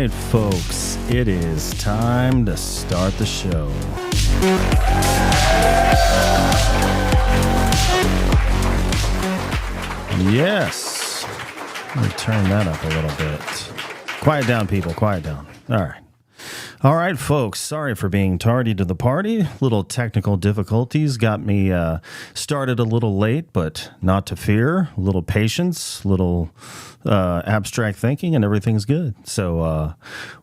right, folks, it is time to start the show. Yes. Let me turn that up a little bit. Quiet down, people. Quiet down. All right. All right, folks, sorry for being tardy to the party. Little technical difficulties got me started a little late, but not to fear. A little patience, little abstract thinking, and everything's good. So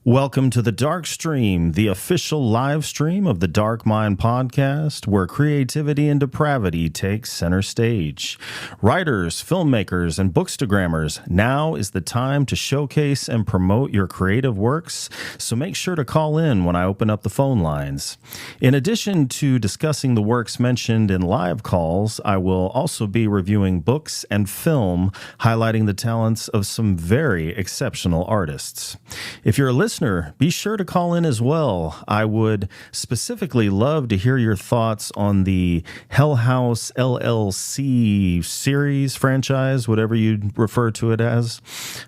welcome to the Dark Stream, the official live stream of the Dark Mind podcast, where creativity and depravity take center stage. Writers, filmmakers, and bookstagrammers, now is the time to showcase and promote your creative works, so make sure to call in when I open up the phone lines. In addition to discussing the works mentioned in live calls, I will also be reviewing books and film, highlighting the talents of some very exceptional artists. If you're a listener, be sure to call in as well. I would specifically love to hear your thoughts on the Hell House LLC series, franchise, whatever you'd refer to it as.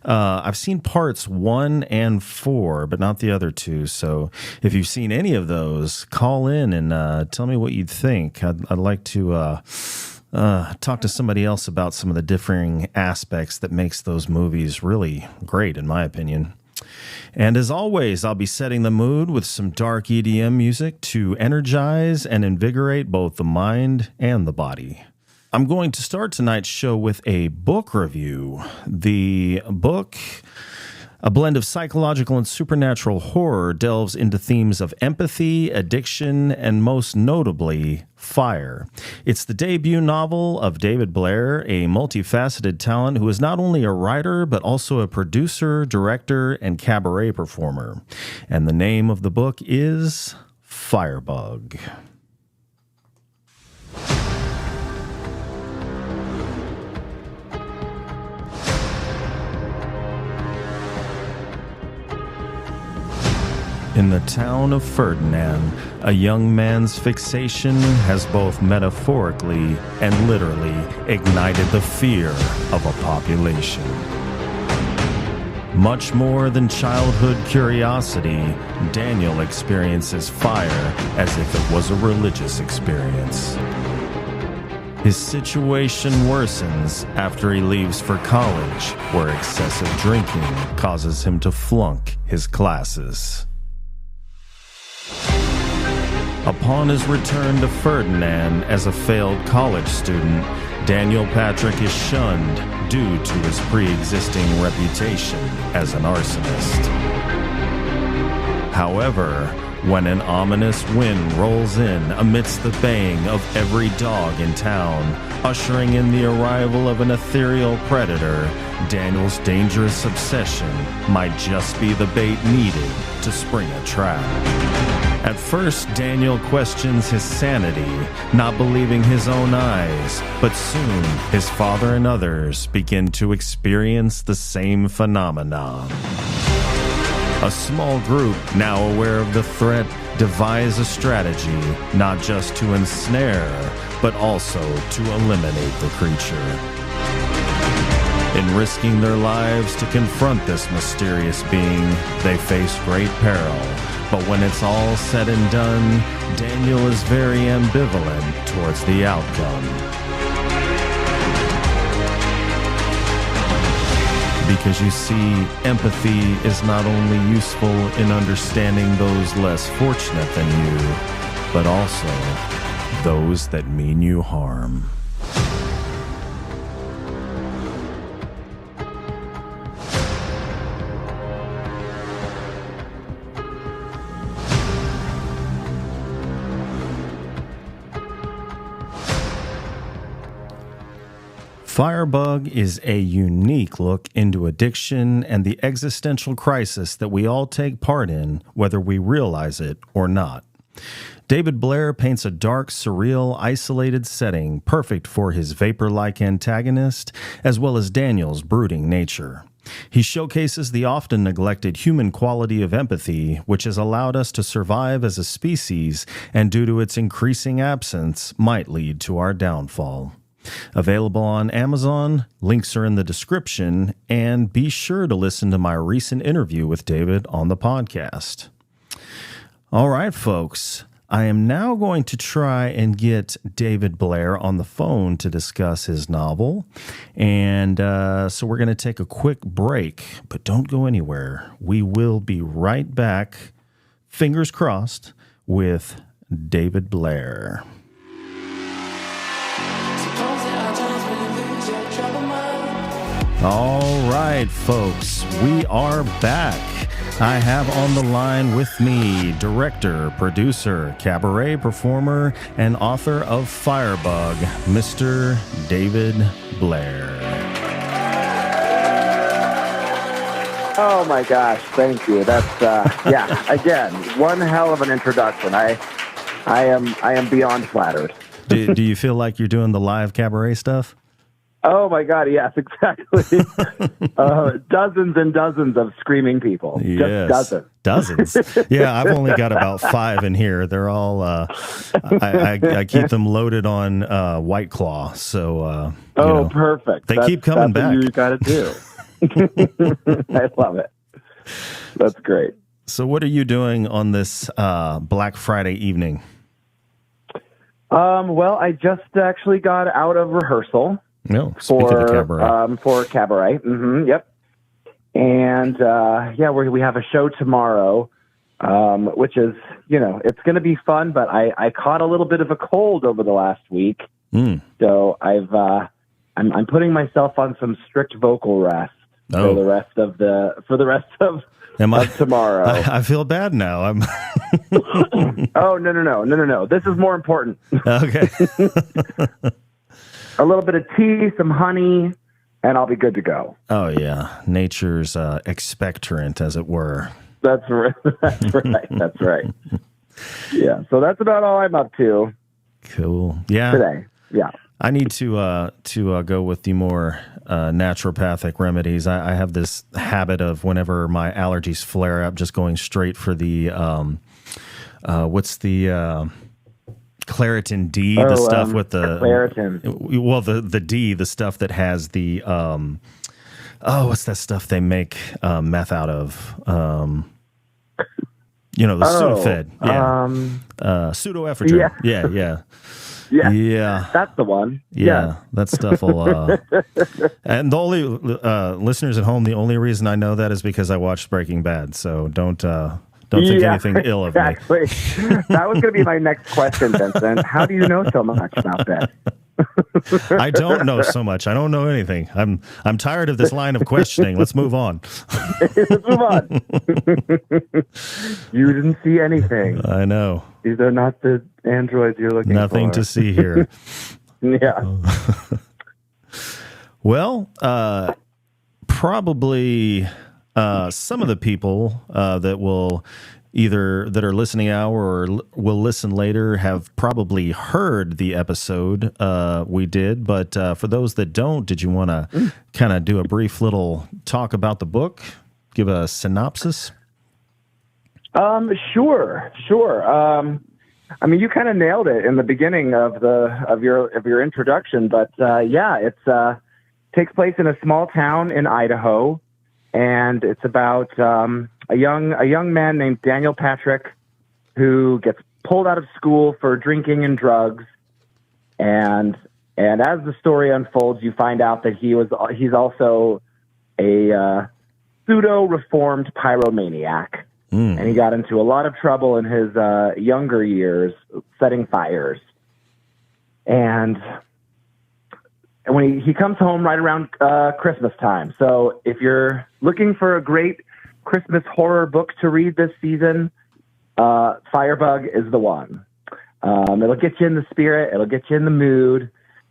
I've seen parts 1 and 4, but not the other two. So if you've seen any of those, call in and tell me what you'd think. I'd like to talk to somebody else about some of the differing aspects that makes those movies really great, in my opinion. And as always, I'll be setting the mood with some dark EDM music to energize and invigorate both the mind and the body. I'm going to start tonight's show with a book review. The book, a blend of psychological and supernatural horror, delves into themes of empathy, addiction, and most notably, fire. It's the debut novel of David Blair, a multifaceted talent who is not only a writer, but also a producer, director, and cabaret performer. And the name of the book is Firebug. In the town of Ferdinand, a young man's fixation has both metaphorically and literally ignited the fear of a population. Much more than childhood curiosity, Daniel experiences fire as if it was a religious experience. His situation worsens after he leaves for college, where excessive drinking causes him to flunk his classes. Upon his return to Ferdinand as a failed college student, Daniel Patrick is shunned due to his pre-existing reputation as an arsonist. However, when an ominous wind rolls in amidst the baying of every dog in town, ushering in the arrival of an ethereal predator, Daniel's dangerous obsession might just be the bait needed to spring a trap. At first, Daniel questions his sanity, not believing his own eyes, but soon his father and others begin to experience the same phenomenon. A small group, now aware of the threat, devise a strategy not just to ensnare, but also to eliminate the creature. In risking their lives to confront this mysterious being, they face great peril. But when it's all said and done, Daniel is very ambivalent towards the outcome. Because you see, empathy is not only useful in understanding those less fortunate than you, but also those that mean you harm. Firebug is a unique look into addiction and the existential crisis that we all take part in, whether we realize it or not. David Blair paints a dark, surreal, isolated setting perfect for his vapor-like antagonist, as well as Daniel's brooding nature. He showcases the often neglected human quality of empathy, which has allowed us to survive as a species and, due to its increasing absence, might lead to our downfall. Available on Amazon, links are in the description, and be sure to listen to my recent interview with David on the podcast. All right, folks. I am now going to try and get David Blair on the phone to discuss his novel. And so we're going to take a quick break, but don't go anywhere. We will be right back, fingers crossed, with David Blair. All right, folks, we are back. I have on the line with me director, producer, cabaret performer, and author of Firebug, Mr. David Blair. Oh my gosh, thank you. That's again, one hell of an introduction. I am beyond flattered. Do you feel like you're doing the live cabaret stuff? Oh my God, yes, exactly. Dozens and dozens of screaming people. Yes. Just Dozens. Yeah, I've only got about 5 in here. They're all, I keep them loaded on White Claw. So, perfect. They keep coming back. What you got to do. I love it. That's great. So what are you doing on this Black Friday evening? Well, I just actually got out of rehearsal. No, for the cabaret. For cabaret. Mm-hmm, yep. And we have a show tomorrow, which is, it's going to be fun. But I caught a little bit of a cold over the last week, so I'm putting myself on some strict vocal rest for the rest of tomorrow. I feel bad now. I'm. Oh no! This is more important. Okay. A little bit of tea, some honey, and I'll be good to go. Oh, yeah. Nature's expectorant, as it were. That's right. That's right. Yeah. So that's about all I'm up to. Cool. Yeah. Today. Yeah. I need to go with the more naturopathic remedies. I have this habit of whenever my allergies flare up, just going straight for the, what's the... Claritin D, the stuff with the Claritin. Well, the D, the stuff that has the what's that stuff they make meth out of? The Sudafed, pseudoephedrine. Yeah. That's the one. Yeah, that stuff will. And the only listeners at home, the only reason I know that is because I watched Breaking Bad. So don't think anything ill of me. That was going to be my next question, Vincent. How do you know so much about that? I don't know so much. I don't know anything. I'm tired of this line of questioning. Let's move on. Let's move on. You didn't see anything. I know. These are not the androids you're looking for. Nothing to see here. Yeah. Well, probably... some of the people that are listening now or will listen later have probably heard the episode we did. But for those that don't, did you want to kind of do a brief little talk about the book? Give a synopsis? Sure. You kind of nailed it in the beginning of your introduction. But it takes place in a small town in Idaho. And it's about a young man named Daniel Patrick who gets pulled out of school for drinking and drugs. And as the story unfolds, you find out that he's also a pseudo-reformed pyromaniac. And he got into a lot of trouble in his younger years setting fires. And when he comes home right around Christmas time. So if you're looking for a great Christmas horror book to read this season, Firebug is the one. It'll get you in the spirit. It'll get you in the mood.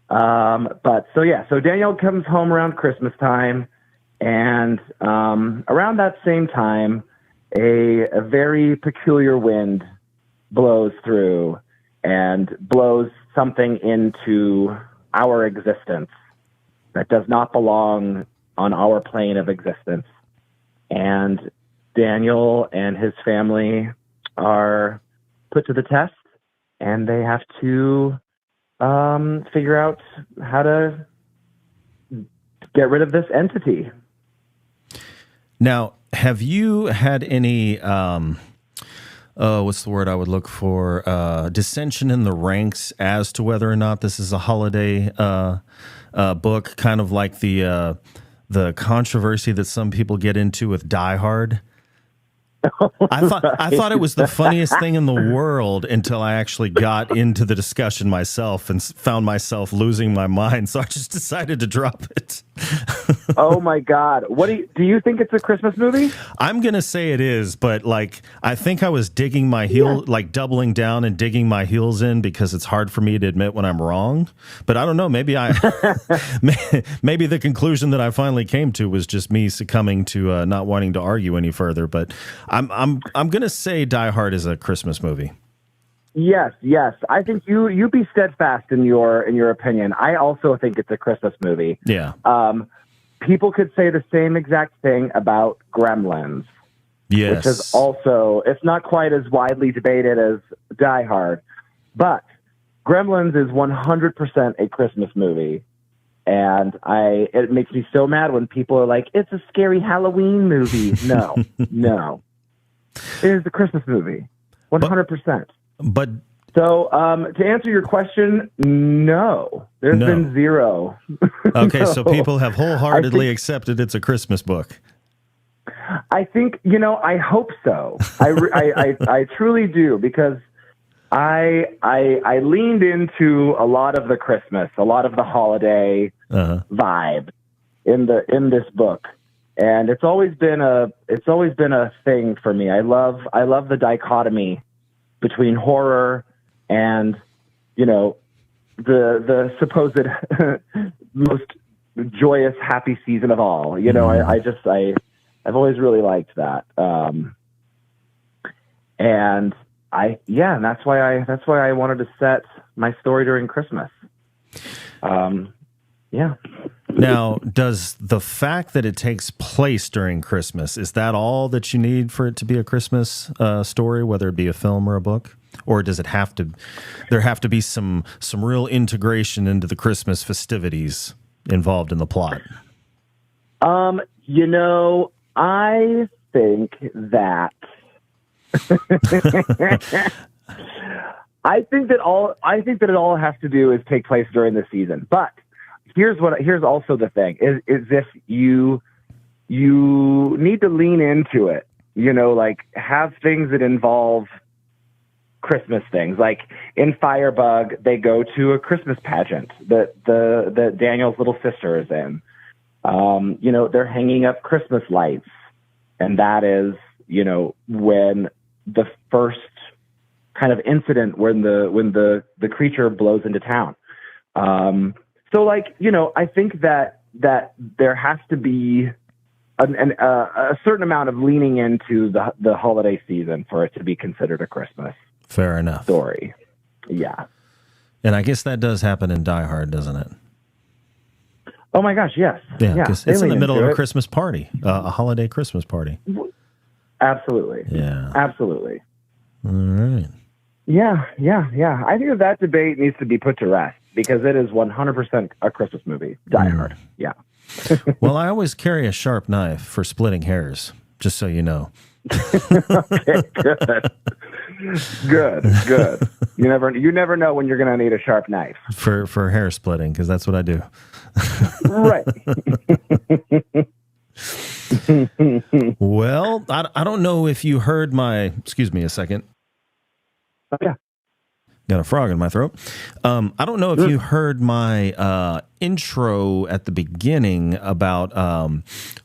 So Daniel comes home around Christmas time, and around that same time, a very peculiar wind blows through and blows something into our existence that does not belong on our plane of existence. And Daniel and his family are put to the test, and they have to figure out how to get rid of this entity. Now, have you had any, what's the word I would look for? Dissension in the ranks as to whether or not this is a holiday book, kind of like the controversy that some people get into with Die Hard? I thought it was the funniest thing in the world until I actually got into the discussion myself and found myself losing my mind. So I just decided to drop it. Oh my God! What do you think it's a Christmas movie? I'm gonna say it is, but like I think I was digging my heel, like doubling down and digging my heels in because it's hard for me to admit when I'm wrong. But I don't know. Maybe maybe the conclusion that I finally came to was just me succumbing to not wanting to argue any further. But I'm gonna say Die Hard is a Christmas movie. Yes. I think you be steadfast in your opinion. I also think it's a Christmas movie. Yeah. People could say the same exact thing about Gremlins. Yes. Which is also, it's not quite as widely debated as Die Hard, but Gremlins is 100% a Christmas movie. And it makes me so mad when people are like, it's a scary Halloween movie. No. It is a Christmas movie. 100%. But so to answer your question, no. There's been zero. Okay, so people have wholeheartedly accepted it's a Christmas book. I think, I hope so. I truly do, because I leaned into a lot of the Christmas, a lot of the holiday vibe in this book. And it's always been a thing for me. I love the dichotomy between horror and, the supposed most joyous, happy season of all. I've always really liked that. And that's why I wanted to set my story during Christmas. Now, does the fact that it takes place during Christmas, is that all that you need for it to be a Christmas story, whether it be a film or a book? Or does it have to be some real integration into the Christmas festivities involved in the plot? I think that I think that it all has to do is take place during the season. But here's also the thing is if you need to lean into it, like have things that involve Christmas things. Like in Firebug, they go to a Christmas pageant that Daniel's little sister is in. They're hanging up Christmas lights, and that is, when the first kind of incident when the creature blows into town. So I think that there has to be a certain amount of leaning into the holiday season for it to be considered a Christmas. Fair enough. Story. Yeah. And I guess that does happen in Die Hard, doesn't it? Oh my gosh, yes. Yeah, because it's in the middle of a Christmas party, a holiday Christmas party. Absolutely. Yeah. Absolutely. All right. Yeah. I think that debate needs to be put to rest because it is 100% a Christmas movie. Die Hard. Yeah. Well, I always carry a sharp knife for splitting hairs, just so you know. Okay, good. You never know when you're going to need a sharp knife for hair splitting, because that's what I do. Right. Well, I don't know if you heard my. Excuse me a second. Yeah. Got a frog in my throat. I don't know if you heard my intro at the beginning about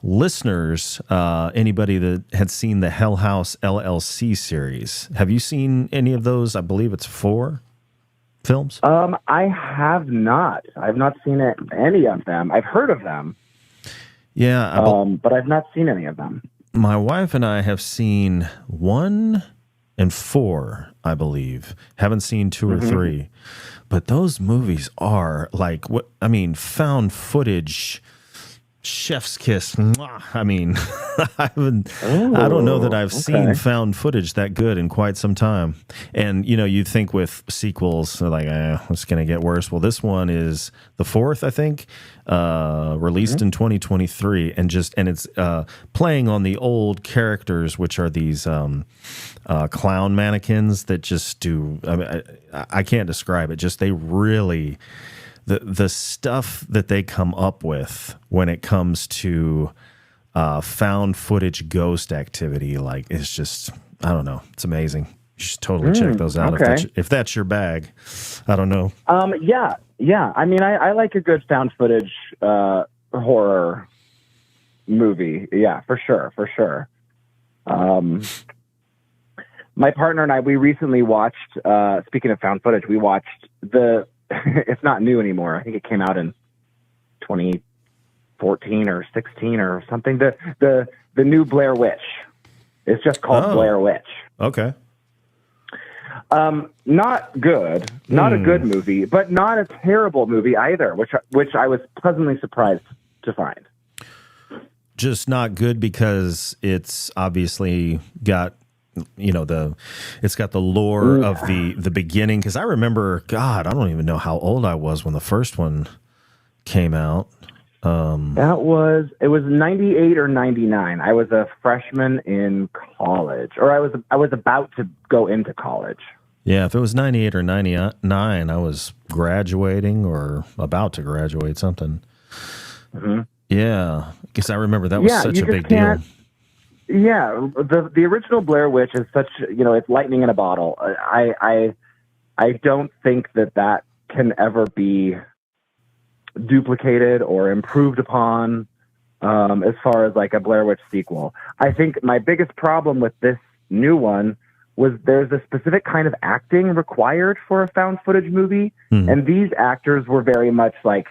listeners, anybody that had seen the Hell House LLC series. Have you seen any of those? I believe it's 4 films. I have not. I've not seen any of them. I've heard of them. Yeah. But I've not seen any of them. My wife and I have seen 1 and 4, I believe. Haven't seen 2 or 3. But those movies are like, found footage Chef's kiss. Mwah. I mean, I don't know that I've seen found footage that good in quite some time. And, you know, you'd think with sequels, like, it's going to get worse. Well, this one is the fourth, I think, released in 2023. And it's playing on the old characters, which are these clown mannequins that just do, I mean, I can't describe it. Just they really... The stuff that they come up with when it comes to found footage ghost activity, like, it's just, I don't know. It's amazing. You should totally check those out if that's your bag. I don't know. Yeah. I mean, I like a good found footage horror movie. Yeah, for sure. My partner and I, we recently watched, speaking of found footage, we watched it's not new anymore. I think it came out in 2014 or 16 or something. The new Blair Witch. It's just called Blair Witch. Okay. Not good. Not a good movie, but not a terrible movie either, which I was pleasantly surprised to find. Just not good because it's obviously got, you know, it's got the lore of the beginning. Because I remember, God, I don't even know how old I was when the first one came out. It was 98 or 99. I was a freshman in college, or I was about to go into college. Yeah, if it was 98 or 99, I was graduating or about to graduate, something. Mm-hmm. Yeah, because I remember that was such a big deal. Yeah, the original Blair Witch is such, you know, it's lightning in a bottle. I don't think that can ever be duplicated or improved upon as far as like a Blair Witch sequel. I think my biggest problem with this new one was there's a specific kind of acting required for a found footage movie, and these actors were very much like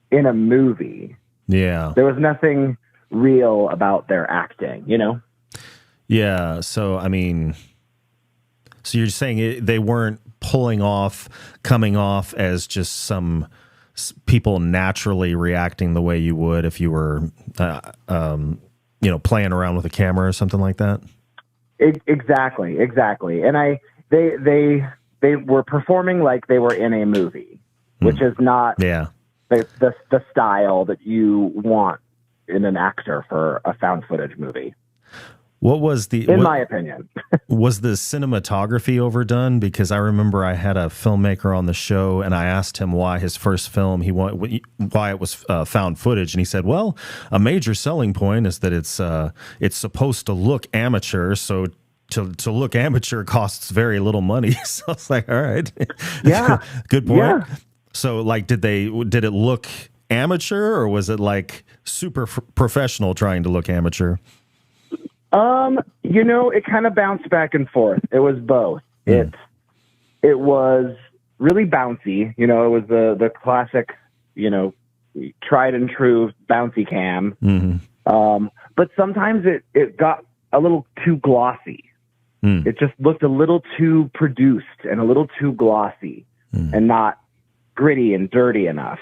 in a movie. Yeah, there was nothing real about their acting, you know? Yeah. So, I mean, so you're saying they weren't coming off as just some people naturally reacting the way you would if you were, you know, playing around with a camera or something like that? Exactly. And they were performing like they were in a movie, which is not the style that you want in an actor for a found footage movie. What was my opinion, was the cinematography overdone? Because I remember I had a filmmaker on the show and I asked him why his first film, why it was found footage. And he said, well, a major selling point is that it's supposed to look amateur. So to look amateur costs very little money. So I was like, all right. Yeah. Good point. Yeah. So like, did it look amateur or was it like super professional trying to look amateur? You know, it kind of bounced back and forth. It was both. It was really bouncy. You know, it was the classic, you know, tried and true bouncy cam. Mm-hmm. But sometimes it got a little too glossy. It just looked a little too produced and a little too glossy and not gritty and dirty enough.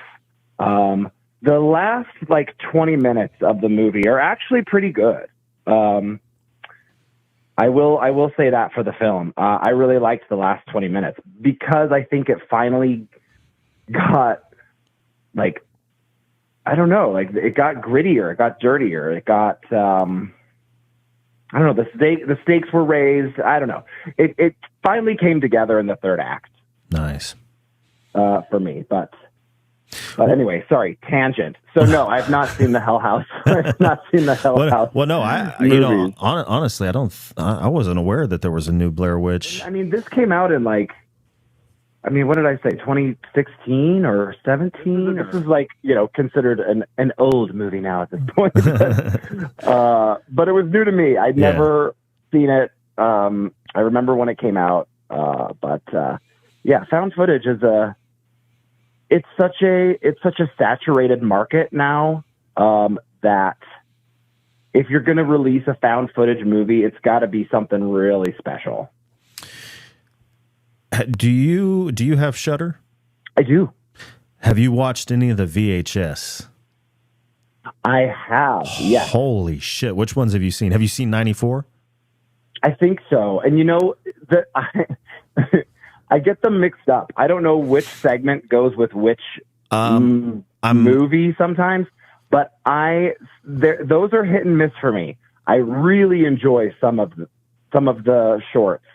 The last like 20 minutes of the movie are actually pretty good. I will say that for the film. I really liked the last 20 minutes because I think it finally got like, I don't know, like it got grittier, it got dirtier, it got, I don't know, the stakes were raised. I don't know. It finally came together in the third act. Nice. For me, but anyway, sorry, tangent. So no, I've not seen the Hell House. I've not seen the Hell House. Well, no, you know, honestly, I wasn't aware that there was a new Blair Witch. I mean, this came out in like, I mean, what did I say? 2016 or 17? This is like, you know, considered an old movie now at this point. But it was new to me. I'd never seen it. I remember when it came out. But found footage is it's such a saturated market now that if you're going to release a found footage movie, it's got to be something really special. Do you have Shudder? I do. Have you watched any of the VHS? I have, yes. Holy shit! Which ones have you seen? Have you seen 94? I think so. And I get them mixed up. I don't know which segment goes with which movie sometimes, but those are hit and miss for me. I really enjoy some of the shorts,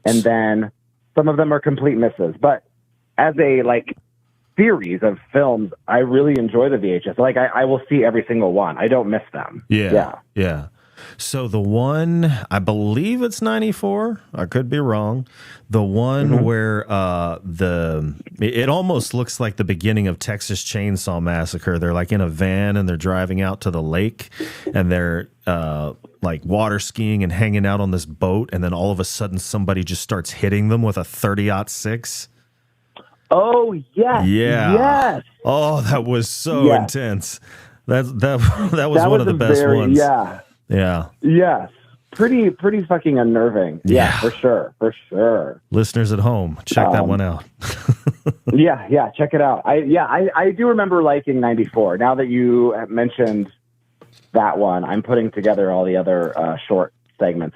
and then some of them are complete misses. But as a series of films, I really enjoy the VHS. I will see every single one. I don't miss them. Yeah. So the one, I believe it's 94. I could be wrong. The one where it almost looks like the beginning of Texas Chainsaw Massacre. They're like in a van and they're driving out to the lake, and they're water skiing and hanging out on this boat, and then all of a sudden somebody just starts hitting them with a 30-06. Oh yes, yes. Oh, that was so intense. That was one of the best ones. Yeah. Yes. Pretty fucking unnerving. Yeah, for sure. Listeners at home, check that one out. yeah, check it out. I do remember liking 94. Now that you have mentioned that one, I'm putting together all the other short segments.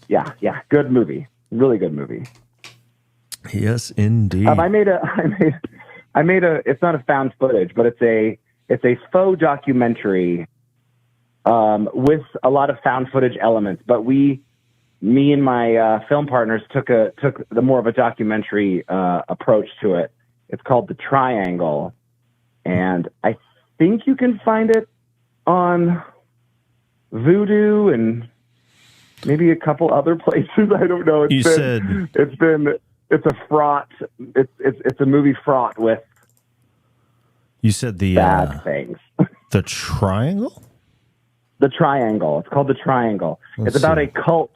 Yeah, good movie. Really good movie. Yes, indeed. I made a it's not a found footage, but it's a faux documentary with a lot of found footage elements, but me and my film partners took the more of a documentary approach to it. It's called The Triangle, and I think you can find it on Vudu and maybe a couple other places. I don't know. It's a movie fraught with. You said the bad things. The Triangle? The Triangle. It's called The Triangle. It's about a cult.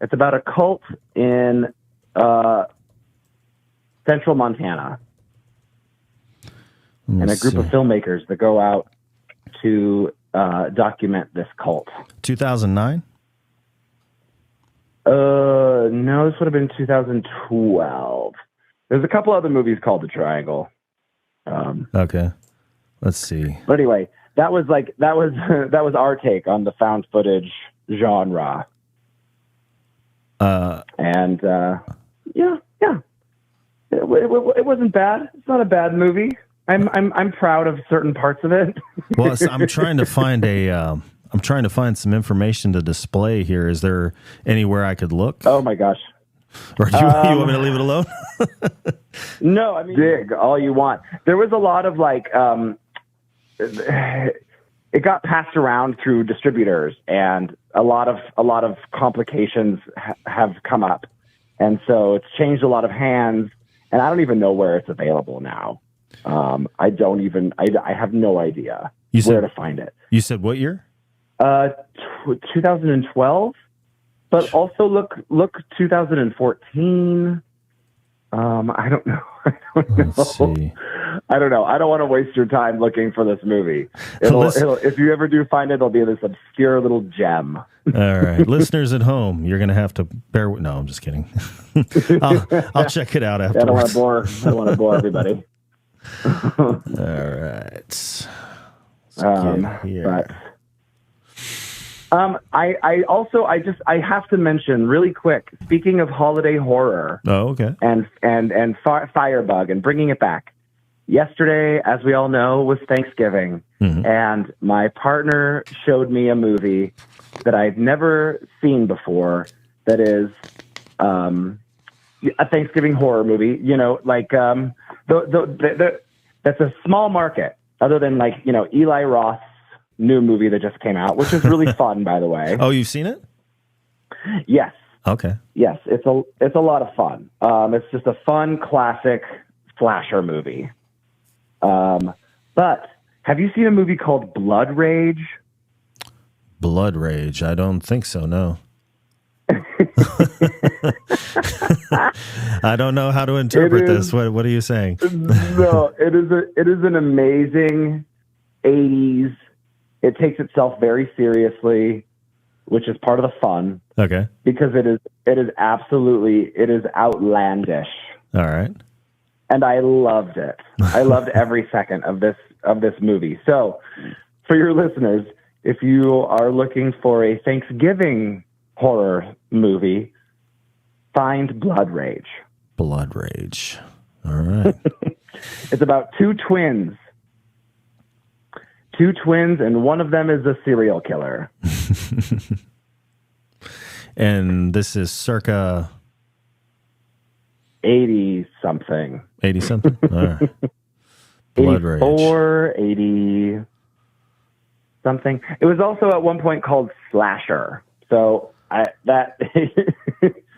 It's about a cult in central Montana. And a group of filmmakers that go out to document this cult. 2009? No, this would have been 2012. There's a couple other movies called The Triangle. Okay. Let's see. But anyway, that was our take on the found footage genre. Yeah. It wasn't bad. It's not a bad movie. I'm proud of certain parts of it. Well, I'm trying to find some information to display here. Is there anywhere I could look? Oh my gosh. Or you want me to leave it alone? No, I mean, dig all you want. There was a lot of it got passed around through distributors, and a lot of complications have come up, and so it's changed a lot of hands. And I don't even know where it's available now. I have no idea where to find it. You said what year? 2012. But also look 2014. I don't know. Let's see. I don't know. I don't want to waste your time looking for this movie. If you ever do find it, it'll be this obscure little gem. All right. Listeners at home, you're going to have to bear with... No, I'm just kidding. I'll check it out afterwards. I don't want to bore everybody. All right. Let's get here. I have to mention really quick, speaking of holiday horror. Oh, okay. And Firebug and bringing it back. Yesterday, as we all know, was Thanksgiving, and my partner showed me a movie that I've never seen before. That is a Thanksgiving horror movie. You know, that's a small market, other than Eli Roth's new movie that just came out, which is really fun, by the way. Oh, you've seen it? Yes. Okay. Yes, it's a lot of fun. It's just a fun classic slasher movie. But have you seen a movie called Blood Rage? Blood Rage? I don't think so. No. I don't know how to interpret this. What are you saying? No, it is an amazing 80s. It takes itself very seriously, which is part of the fun. Okay. Because it is outlandish. All right. And I loved it. I loved every second of this this movie. So, for your listeners, if you are looking for a Thanksgiving horror movie, find Blood Rage. Blood Rage. All right. It's about two twins, and one of them is a serial killer. And this is circa 80-something. 80-something? All right. Blood Rage. 84, 80-something. It was also at one point called Slasher. So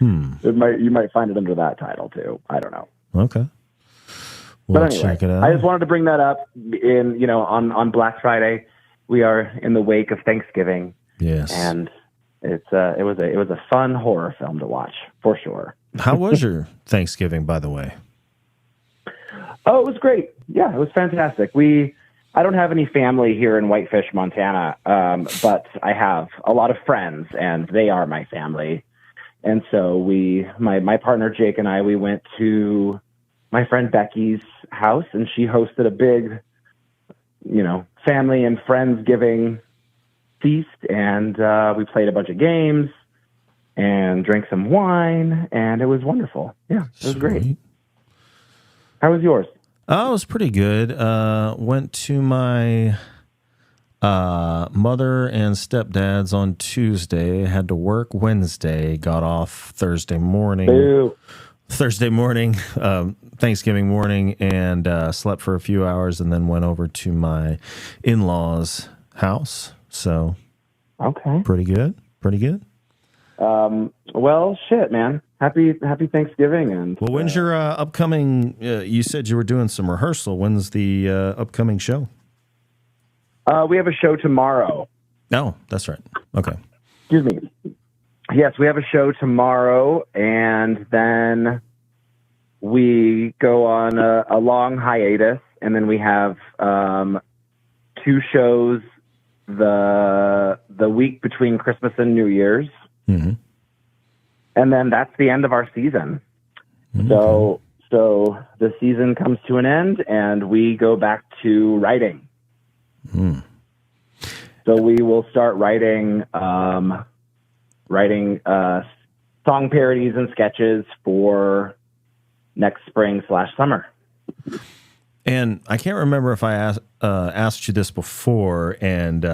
you might find it under that title too. I don't know. Okay. We'll but anyway, check it out. I just wanted to bring that up on Black Friday. We are in the wake of Thanksgiving. Yes. And it was a fun horror film to watch for sure. How was your Thanksgiving, by the way? Oh, it was great. Yeah, it was fantastic. I don't have any family here in Whitefish, Montana, but I have a lot of friends, and they are my family. And so my partner Jake and I, we went to my friend Becky's house, and she hosted a big, family and friendsgiving feast, and we played a bunch of games and drank some wine, and it was wonderful. Yeah, it was great. How was yours? Oh, it was pretty good. Went to my mother and stepdad's on Tuesday. Had to work Wednesday. Got off Thursday morning. Boo. Thanksgiving morning, and slept for a few hours, and then went over to my in-laws' house. So, okay, pretty good. Well, shit, man. Happy Thanksgiving. And well, when's your upcoming? You said you were doing some rehearsal. When's the upcoming show? We have a show tomorrow. No, that's right. Okay. Excuse me. Yes, we have a show tomorrow, and then we go on a long hiatus, and then we have 2 shows the week between Christmas and New Year's. Mm-hmm. And then that's the end of our season. Mm-hmm. So the season comes to an end, and we go back to writing. Mm. So we will start writing song parodies and sketches for next spring/summer. And I can't remember if I asked you this before, and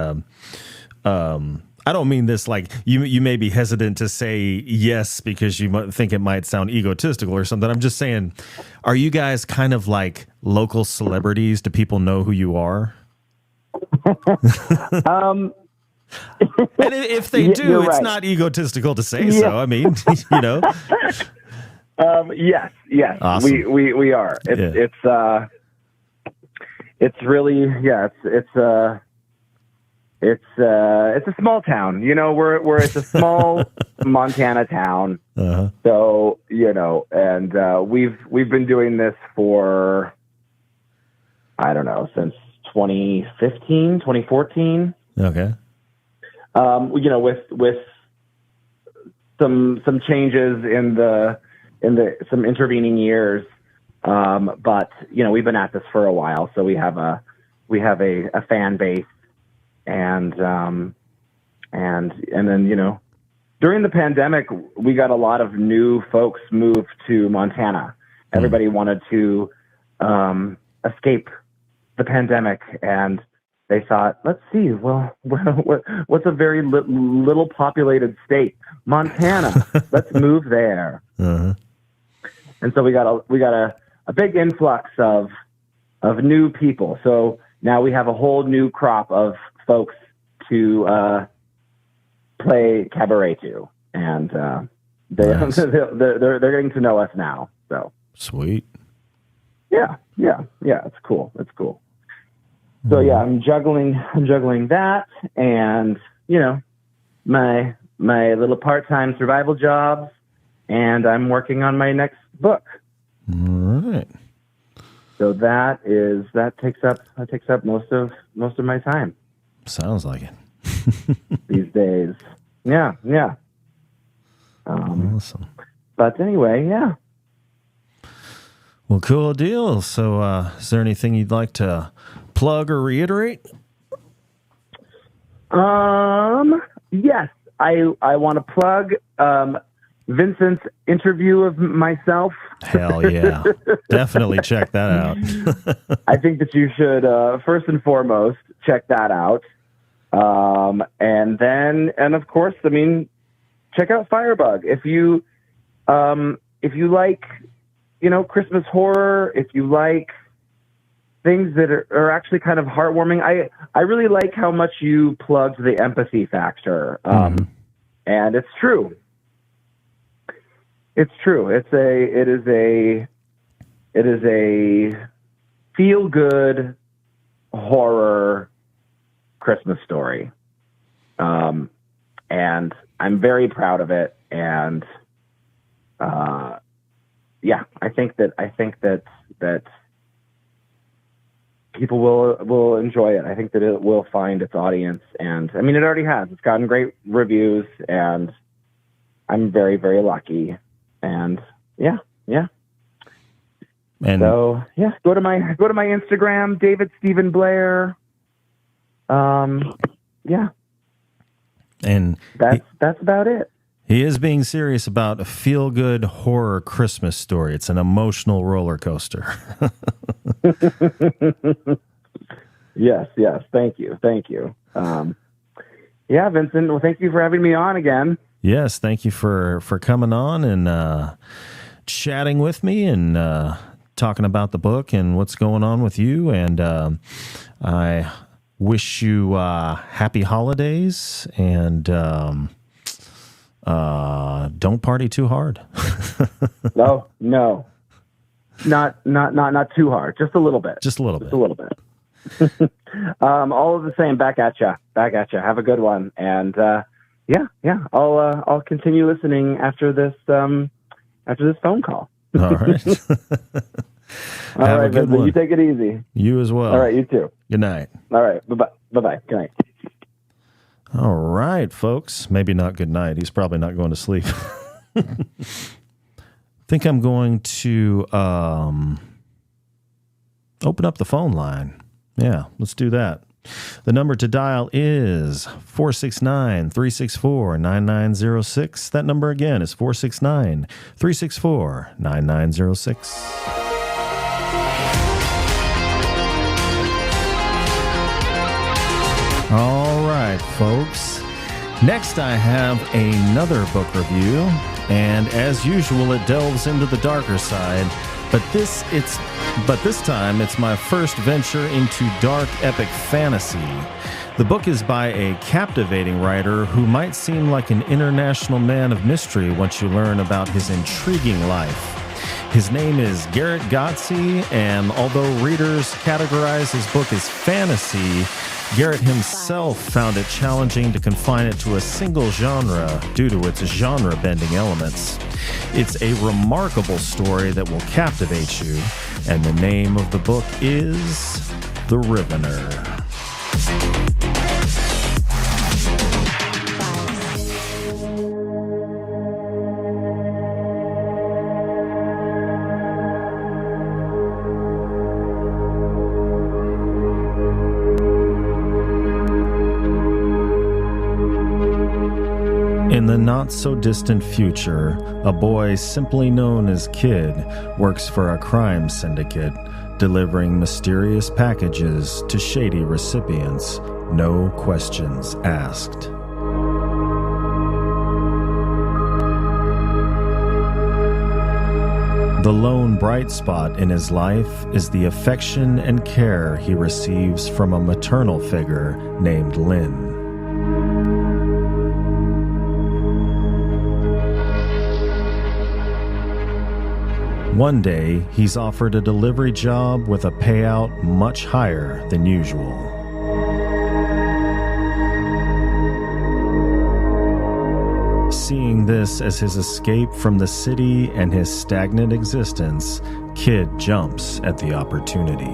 I don't mean this like you may be hesitant to say yes because you might think it might sound egotistical or something. I'm just saying, are you guys kind of like local celebrities? Do people know who you are? And if they do, it's not egotistical to say so. I mean, Yes. Awesome. We are. It's really it's a small town. It's a small Montana town. Uh-huh. So, and we've been doing this for, I don't know, since 2015, 2014. Okay. With some changes in some intervening years. But we've been at this for a while, so we have a fan base. And then, during the pandemic, we got a lot of new folks moved to Montana. Everybody wanted to escape the pandemic, and they thought, let's see, well, what's a very little populated state? Montana. Let's move there. Uh-huh. And so we got a big influx of new people. So now we have a whole new crop of folks to play cabaret to, and Nice. they're getting to know us now. So Sweet. yeah, it's cool. So yeah, I'm juggling that, and my little part-time survival jobs, and I'm working on my next book. All right. So that takes up most of my time. Sounds like it. These days. Yeah. Awesome. But anyway, yeah. Well, cool deal. So, is there anything you'd like to plug or reiterate? Yes, I want to plug Vincent's interview of myself. Hell yeah. Definitely check that out. I think that you should, first and foremost, check that out. And of course, I mean, check out Firebug. If you like, Christmas horror, if you like things that are actually kind of heartwarming, I really like how much you plugged the empathy factor. And it's true. It's true. It is a feel good horror Christmas story. And I'm very proud of it. And, I think that people will enjoy it. I think that it will find its audience. And I mean, it already has. It's gotten great reviews, and I'm very, very lucky. And yeah. And so go to my Instagram, David Stephen Blair. And that's about it. He is being serious about a feel-good horror Christmas story. It's an emotional roller coaster. Yes. Thank you. Vincent. Well, thank you for having me on again. Yes, thank you for coming on and chatting with me and talking about the book and what's going on with you. And I wish you happy holidays and don't party too hard. No, not too hard. Just a little bit. Just a little bit. All of the same. Back at you. Have a good one. And I'll continue listening after this phone call. All right. All right, Vincent, you take it easy. You as well. All right, you too. Good night. All right, bye-bye. Good night. All right, folks. Maybe not good night. He's probably not going to sleep. Think I'm going to open up the phone line. Yeah, let's do that. The number to dial is 469-364-9906. That number again is 469-364-9906. All right, folks. Next, I have another book review, and as usual, it delves into the darker side. But this time, it's my first venture into dark epic fantasy. The book is by a captivating writer who might seem like an international man of mystery once you learn about his intriguing life. His name is Garrett Gotze, and although readers categorize his book as fantasy, Garrett himself found it challenging to confine it to a single genre due to its genre-bending elements. It's a remarkable story that will captivate you, and the name of the book is The Rivener. In the not-so-distant future, a boy simply known as Kid works for a crime syndicate, delivering mysterious packages to shady recipients, no questions asked. The lone bright spot in his life is the affection and care he receives from a maternal figure named Lynn. One day, he's offered a delivery job with a payout much higher than usual. Seeing this as his escape from the city and his stagnant existence, Kid jumps at the opportunity.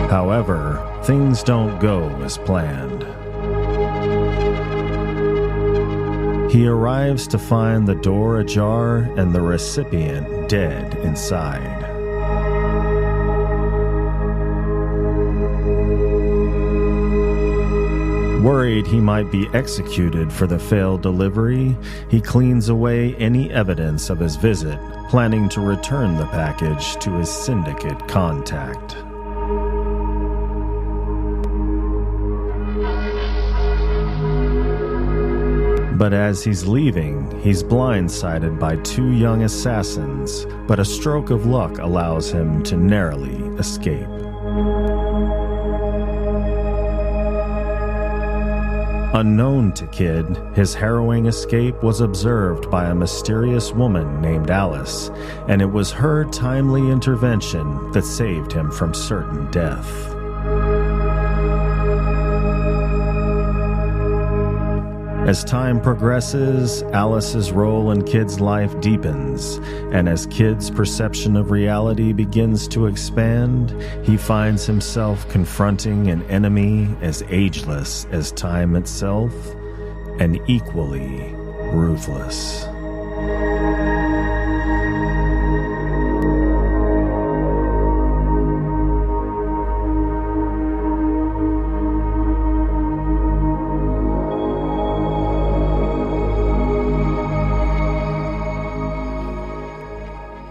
However, things don't go as planned. He arrives to find the door ajar and the recipient dead inside. Worried he might be executed for the failed delivery, he cleans away any evidence of his visit, planning to return the package to his syndicate contact. But as he's leaving, he's blindsided by two young assassins, but a stroke of luck allows him to narrowly escape. Unknown to Kid, his harrowing escape was observed by a mysterious woman named Alice, and it was her timely intervention that saved him from certain death. As time progresses, Alice's role in Kid's life deepens, and as Kid's perception of reality begins to expand, he finds himself confronting an enemy as ageless as time itself and equally ruthless.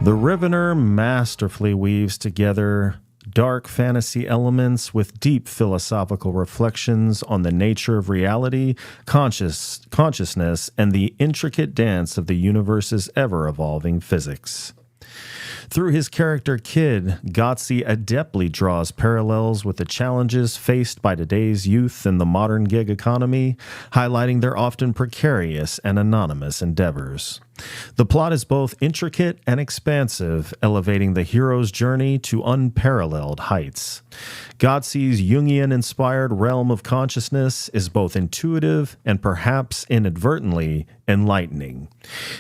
The Rivener masterfully weaves together dark fantasy elements with deep philosophical reflections on the nature of reality, consciousness, and the intricate dance of the universe's ever-evolving physics. Through his character Kid, Gotze adeptly draws parallels with the challenges faced by today's youth in the modern gig economy, highlighting their often precarious and anonymous endeavors. The plot is both intricate and expansive, elevating the hero's journey to unparalleled heights. Gotze's Jungian-inspired realm of consciousness is both intuitive and perhaps inadvertently enlightening.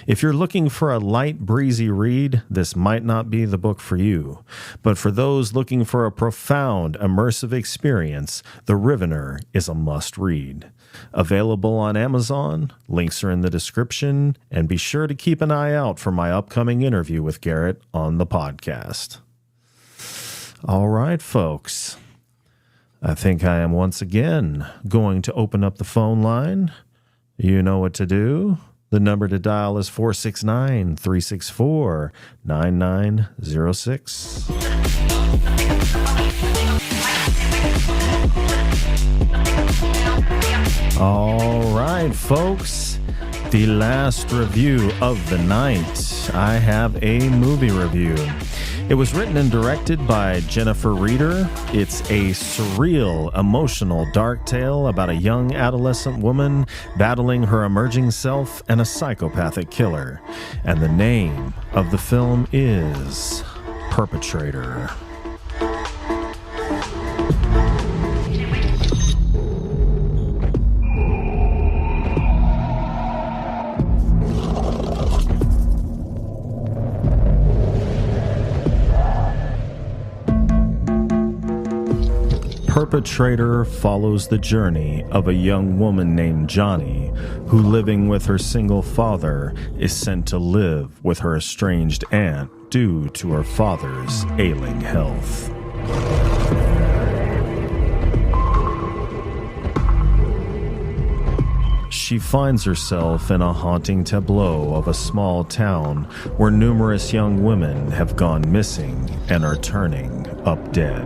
If you're looking for a light, breezy read, this might not be the book for you. But for those looking for a profound, immersive experience, The Rivener is a must-read. Available on Amazon, links are in the description, and be sure to keep an eye out for my upcoming interview with Garrett on the podcast. All right, folks. I think I am once again going to open up the phone line. You know what to do. The number to dial is 469-364-9906. All right, folks. The last review of the night. I have a movie review. It was written and directed by Jennifer Reeder. It's a surreal, emotional, dark tale about a young adolescent woman battling her emerging self and a psychopathic killer. And the name of the film is Perpetrator. Perpetrator follows the journey of a young woman named Johnny, who, living with her single father, is sent to live with her estranged aunt due to her father's ailing health. She finds herself in a haunting tableau of a small town where numerous young women have gone missing and are turning up dead.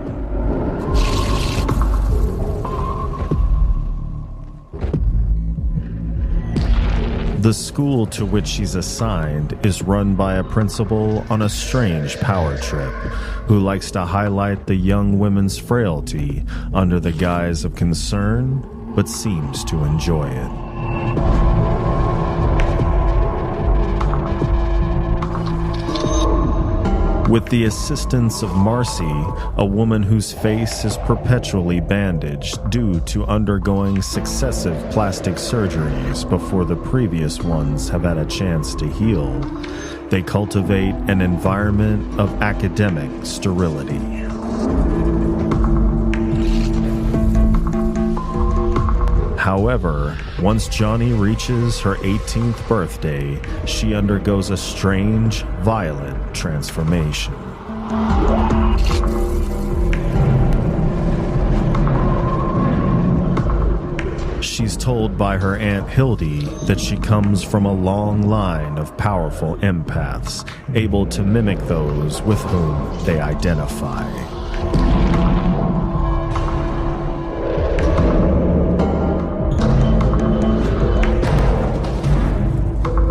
The school to which she's assigned is run by a principal on a strange power trip who likes to highlight the young women's frailty under the guise of concern, but seems to enjoy it. With the assistance of Marcy, a woman whose face is perpetually bandaged due to undergoing successive plastic surgeries before the previous ones have had a chance to heal, they cultivate an environment of academic sterility. However, once Johnny reaches her 18th birthday, she undergoes a strange, violent transformation. She's told by her Aunt Hildy that she comes from a long line of powerful empaths, able to mimic those with whom they identify.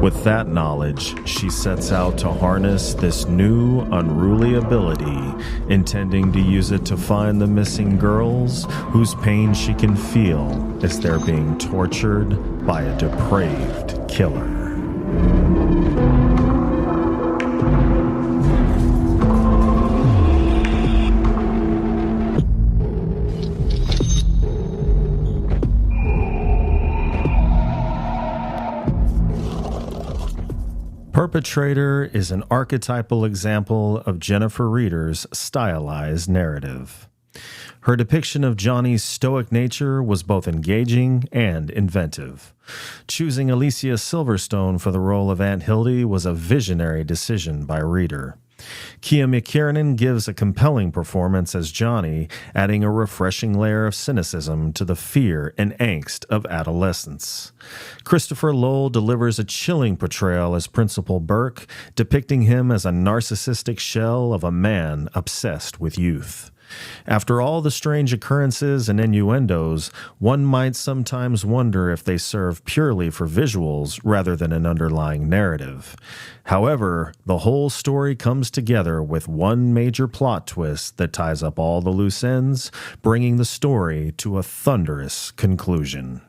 With that knowledge, she sets out to harness this new, unruly ability, intending to use it to find the missing girls whose pain she can feel as they're being tortured by a depraved killer. Perpetrator is an archetypal example of Jennifer Reeder's stylized narrative. Her depiction of Johnny's stoic nature was both engaging and inventive. Choosing Alicia Silverstone for the role of Aunt Hildy was a visionary decision by Reeder. Kia McKiernan gives a compelling performance as Johnny, adding a refreshing layer of cynicism to the fear and angst of adolescence. Christopher Lowell delivers a chilling portrayal as Principal Burke, depicting him as a narcissistic shell of a man obsessed with youth. After all the strange occurrences and innuendos, one might sometimes wonder if they serve purely for visuals rather than an underlying narrative. However, the whole story comes together with one major plot twist that ties up all the loose ends, bringing the story to a thunderous conclusion.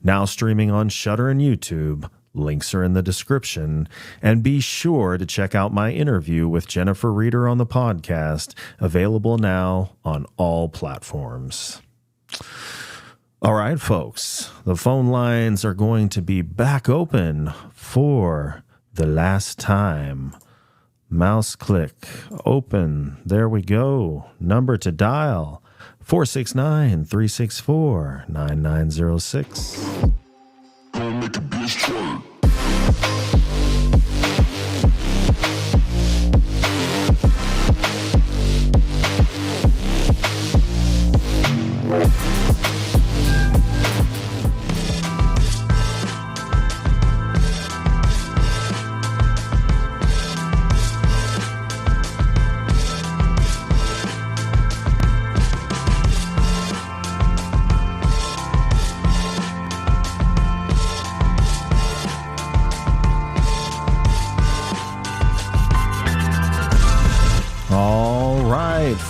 Now streaming on Shudder and YouTube, links are in the description, and be sure to check out my interview with Jennifer Reeder on the podcast, available now on all platforms. All right, folks, the phone lines are going to be back open for the last time. Mouse click, open, there we go. Number to dial, 469-364-9906. Make a bitch twerk.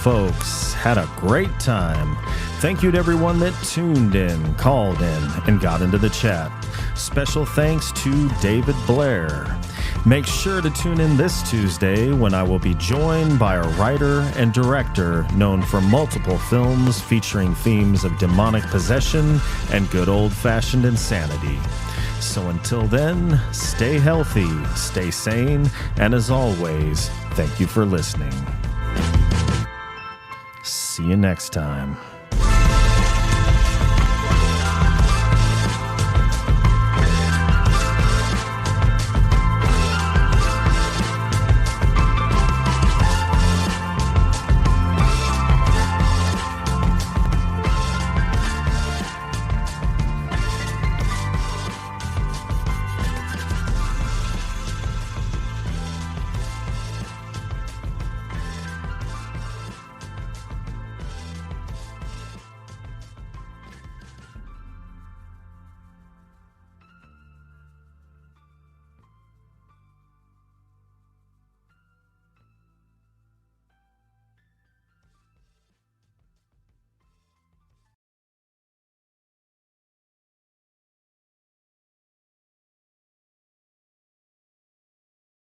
Folks, had a great time. Thank you to everyone that tuned in, called in, and got into the chat. Special thanks to David Blair. Make sure to tune in this Tuesday when I will be joined by a writer and director known for multiple films featuring themes of demonic possession and good old-fashioned insanity. So until then, stay healthy, stay sane, and as always, thank you for listening. See you next time.